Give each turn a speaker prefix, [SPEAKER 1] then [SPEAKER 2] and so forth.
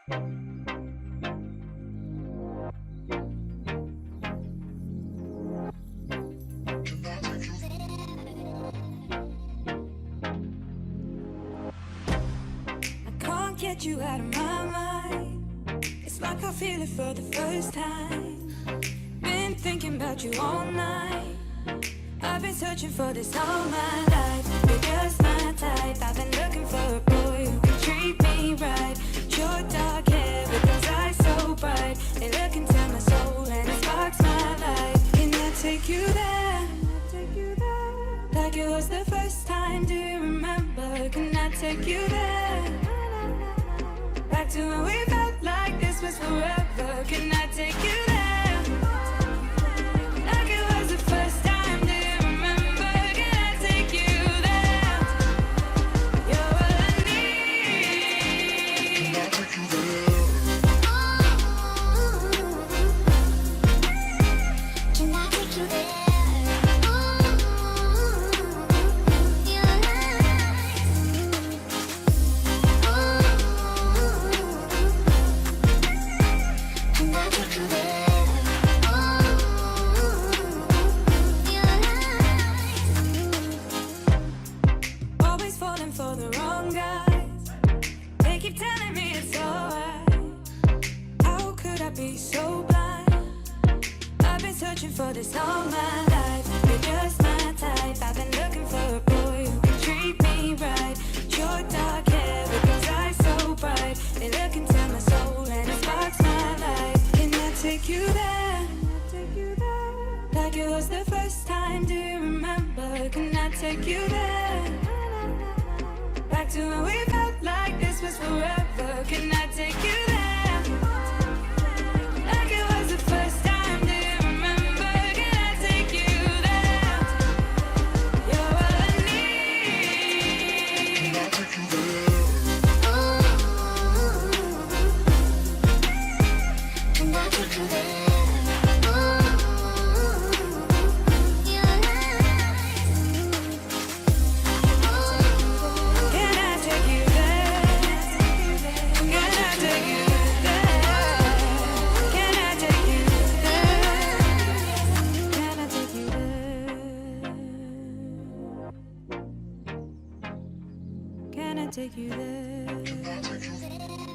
[SPEAKER 1] Can't get you out of my mind. It's like I feel it for the first time. Been thinking about you all night. I've been searching for this all my life. You're just my type. I've been looking for a boy who can treat me right. Your dark hair with those eyes so bright, they look into my soul and it sparks my life. Can I take you there? Like it was the first time, do you remember? Can I take you there? Back to when we felt like this was forever. Can I take you there? Like it was the first time, do you remember? Can I take you there? You're all I need. Can I take you there? Can I take you there? For the wrong guys, they keep telling me it's alright. How could I be so blind? I've been searching for this all my life. You're just my type. I've been looking for a boy who can treat me right. Your dark hair with those eyes so bright, they look into my soul and it sparks my life. Can I take you there? Like it was the first time, do you remember? Can I take you there? Back to when we felt like this was forever. Can I take you there? Like it was the first time, do you remember? Can I take you there? You're all I need. Can I take you there? Can I take you there? Can I take you there?